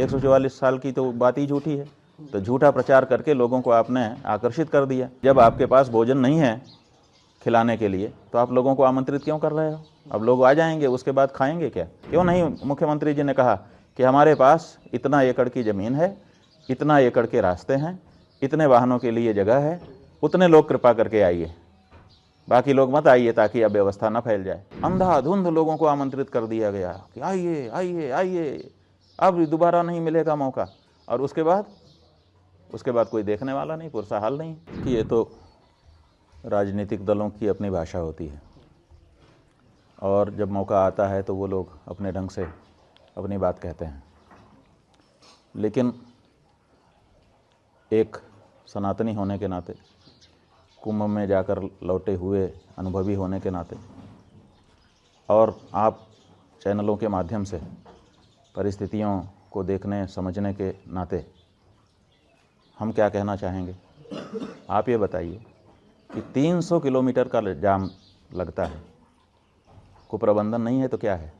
144 साल की तो बात ही झूठी है। तो झूठा प्रचार करके लोगों को आपने आकर्षित कर दिया। जब आपके पास भोजन नहीं है खिलाने के लिए तो आप लोगों को आमंत्रित क्यों कर रहे हो? अब लोग आ जाएंगे, उसके बाद खाएंगे क्या? क्यों नहीं मुख्यमंत्री जी ने कहा कि हमारे पास इतना एकड़ की ज़मीन है, इतना एकड़ के रास्ते हैं, इतने वाहनों के लिए जगह है, उतने लोग कृपा करके आइए, बाकी लोग मत आइए ताकि अब व्यवस्था न फैल जाए। अंधाधुंध लोगों को आमंत्रित कर दिया गया कि आइए आइए आइए, अब दोबारा नहीं मिलेगा मौका। और उसके बाद कोई देखने वाला नहीं, पुरसा हाल नहीं। कि ये तो राजनीतिक दलों की अपनी भाषा होती है, और जब मौका आता है तो वो लोग अपने ढंग से अपनी बात कहते हैं। लेकिन एक सनातनी होने के नाते, कुंभ में जाकर लौटे हुए अनुभवी होने के नाते, और आप चैनलों के माध्यम से परिस्थितियों को देखने समझने के नाते हम क्या कहना चाहेंगे? आप ये बताइए कि 300 किलोमीटर का जाम लगता है, कुप्रबंधन नहीं है तो क्या है?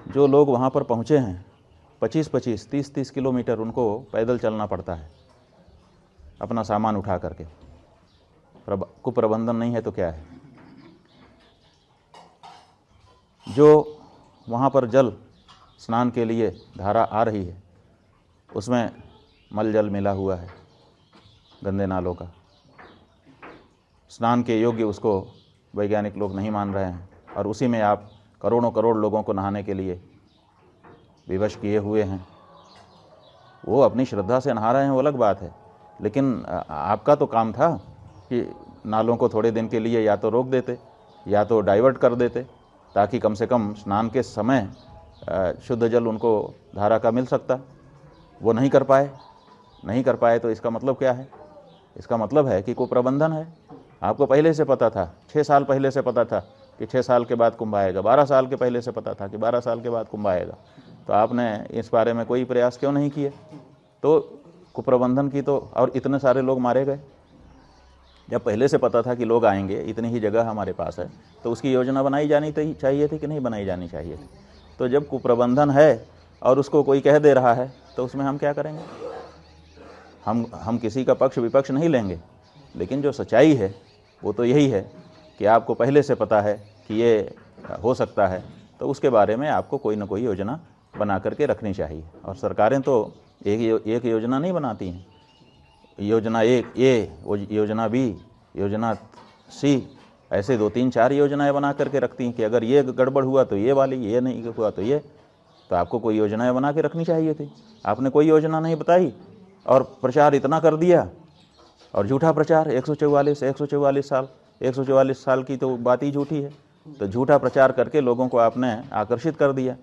जो लोग वहाँ पर पहुँचे हैं 25-25, 30-30 किलोमीटर उनको पैदल चलना पड़ता है अपना सामान उठा करके। कुप्रबंधन नहीं है तो क्या है? जो वहाँ पर जल स्नान के लिए धारा आ रही है उसमें मल जल मिला हुआ है, गंदे नालों का, स्नान के योग्य उसको वैज्ञानिक लोग नहीं मान रहे हैं, और उसी में आप करोड़ों करोड़ लोगों को नहाने के लिए विवश किए हुए हैं। वो अपनी श्रद्धा से नहा रहे हैं, वो अलग बात है, लेकिन आपका तो काम था कि नालों को थोड़े दिन के लिए या तो रोक देते या तो डाइवर्ट कर देते, ताकि कम से कम स्नान के समय शुद्ध जल उनको धारा का मिल सकता। वो नहीं कर पाए तो इसका मतलब क्या है? इसका मतलब है कि कुप्रबंधन है। आपको पहले से पता था, 6 साल पहले से पता था कि 6 साल के बाद कुंभ आएगा, 12 साल के पहले से पता था कि 12 साल के बाद कुंभ आएगा, तो आपने इस बारे में कोई प्रयास क्यों नहीं किए? तो कुप्रबंधन की तो, और इतने सारे लोग मारे गए। जब पहले से पता था कि लोग आएंगे, इतनी ही जगह हमारे पास है, तो उसकी योजना बनाई जानी चाहिए थी कि नहीं बनाई जानी चाहिए थी? तो जब कुप्रबंधन है और उसको कोई कह दे रहा है तो उसमें हम क्या करेंगे? हम किसी का पक्ष विपक्ष नहीं लेंगे, लेकिन जो सच्चाई है वो तो यही है कि आपको पहले से पता है कि ये हो सकता है, तो उसके बारे में आपको कोई ना कोई योजना बना करके रखनी चाहिए। और सरकारें तो एक योजना नहीं बनाती हैं, योजना ए, योजना बी, योजना सी, ऐसे 2-3-4 योजनाएं बना करके रखती हैं कि अगर ये गड़बड़ हुआ तो ये वाली, ये नहीं हुआ तो ये। तो आपको कोई योजनाएं बना के रखनी चाहिए थी। आपने कोई योजना नहीं बताई और प्रचार इतना कर दिया, और झूठा प्रचार। 144 साल की तो बात ही झूठी है। तो झूठा प्रचार करके लोगों को आपने आकर्षित कर दिया,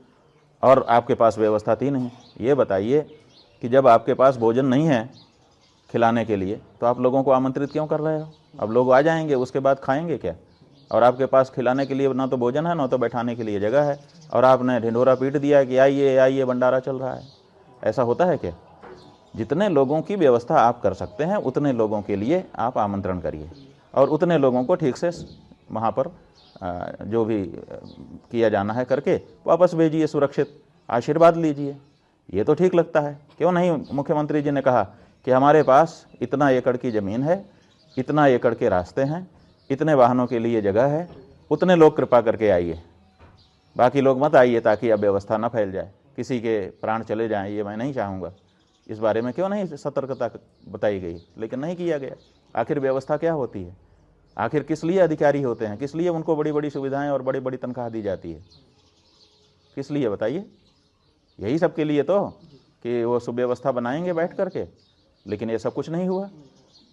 और आपके पास व्यवस्था थी नहीं। ये बताइए कि जब आपके पास भोजन नहीं है खिलाने के लिए तो आप लोगों को आमंत्रित क्यों कर रहे हो? अब लोग आ जाएंगे, उसके बाद खाएंगे क्या? और आपके पास खिलाने के लिए ना तो भोजन है, ना तो बैठाने के लिए जगह है, और आपने ढिंढोरा पीट दिया कि आइए आइए भंडारा चल रहा है। ऐसा होता है क्या? जितने लोगों की व्यवस्था आप कर सकते हैं उतने लोगों के लिए आप आमंत्रण करिए, और उतने लोगों को ठीक से वहाँ पर जो भी किया जाना है करके वापस भेजिए, सुरक्षित आशीर्वाद लीजिए। ये तो ठीक लगता है। क्यों नहीं मुख्यमंत्री जी ने कहा कि हमारे पास इतना एकड़ की ज़मीन है, इतना एकड़ के रास्ते हैं, इतने वाहनों के लिए जगह है, उतने लोग कृपा करके आइए, बाकी लोग मत आइए ताकि अब व्यवस्था न फैल जाए, किसी के प्राण चले जाएं, ये मैं नहीं चाहूँगा। इस बारे में क्यों नहीं सतर्कता बताई गई? लेकिन नहीं किया गया। आखिर व्यवस्था क्या होती है? आखिर किस लिए अधिकारी होते हैं? किस लिए उनको बड़ी बड़ी सुविधाएं और बड़ी बड़ी तनख्वाह दी जाती है? किस लिए बताइए? यही सब के लिए तो, कि वो सुव्यवस्था बनाएंगे बैठ करके। लेकिन ये सब कुछ नहीं हुआ।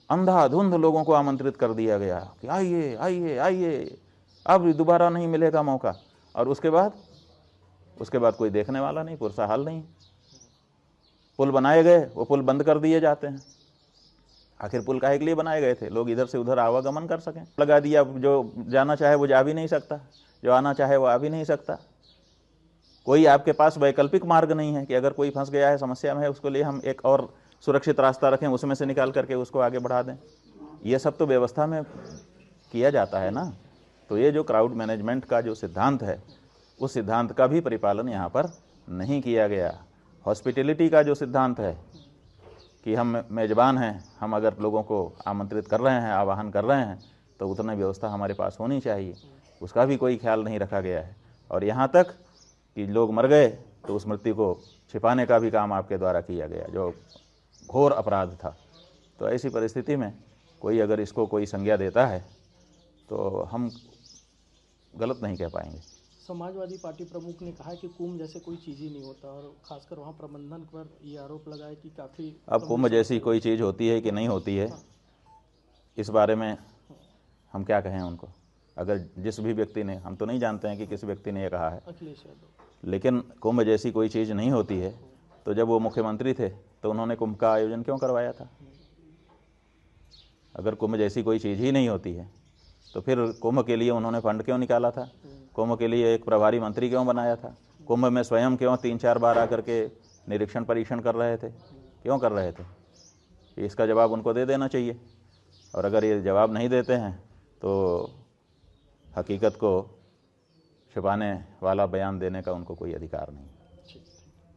अंधाधुंध लोगों को आमंत्रित कर दिया गया कि आइए आइए आइए, अब दोबारा नहीं मिलेगा मौका। और उसके बाद कोई देखने वाला नहीं, पुरसा हाल नहीं। पुल बनाए गए, वो पुल बंद कर दिए जाते हैं। आखिर पुल काहे के लिए बनाए गए थे? लोग इधर से उधर आवागमन कर सकें। लगा दिया, जो जाना चाहे वो जा भी नहीं सकता, जो आना चाहे वो आ भी नहीं सकता। कोई आपके पास वैकल्पिक मार्ग नहीं है कि अगर कोई फंस गया है, समस्या में है, उसके लिए हम एक और सुरक्षित रास्ता रखें, उसमें से निकाल करके उसको आगे बढ़ा दें। ये सब तो व्यवस्था में किया जाता है ना। तो ये जो क्राउड मैनेजमेंट का जो सिद्धांत है, उस सिद्धांत का भी परिपालन यहाँ पर नहीं किया गया। हॉस्पिटैलिटी का जो सिद्धांत है कि हम मेज़बान हैं, हम अगर लोगों को आमंत्रित कर रहे हैं, आवाहन कर रहे हैं, तो उतनी व्यवस्था हमारे पास होनी चाहिए, उसका भी कोई ख्याल नहीं रखा गया है। और यहाँ तक कि लोग मर गए तो उस मृत्यु को छिपाने का भी काम आपके द्वारा किया गया, जो घोर अपराध था। तो ऐसी परिस्थिति में कोई अगर इसको कोई संज्ञा देता है तो हम गलत नहीं कह पाएंगे। समाजवादी पार्टी प्रमुख ने कहा है कि कुंभ जैसे कोई चीज़ ही नहीं होता, और खासकर वहाँ प्रबंधन पर ये आरोप लगाया कि काफ़ी अब कुंभ जैसी कोई चीज़ होती है कि नहीं होती है, इस बारे में हम क्या कहें उनको। अगर जिस भी व्यक्ति ने, हम तो नहीं जानते हैं कि किस व्यक्ति ने ये कहा है, अखिलेश यादव, लेकिन कुंभ जैसी कोई चीज़ नहीं होती है तो जब वो मुख्यमंत्री थे तो उन्होंने कुंभ का आयोजन क्यों करवाया था? अगर कुंभ जैसी कोई चीज़ ही नहीं होती है तो फिर कुंभ के लिए उन्होंने फंड क्यों निकाला था? कुंभ के लिए एक प्रभारी मंत्री क्यों बनाया था? कुंभ में स्वयं क्यों 3-4 बार आकर के निरीक्षण परीक्षण कर रहे थे? क्यों कर रहे थे? इसका जवाब उनको दे देना चाहिए। और अगर ये जवाब नहीं देते हैं तो हकीकत को छिपाने वाला बयान देने का उनको कोई अधिकार नहीं।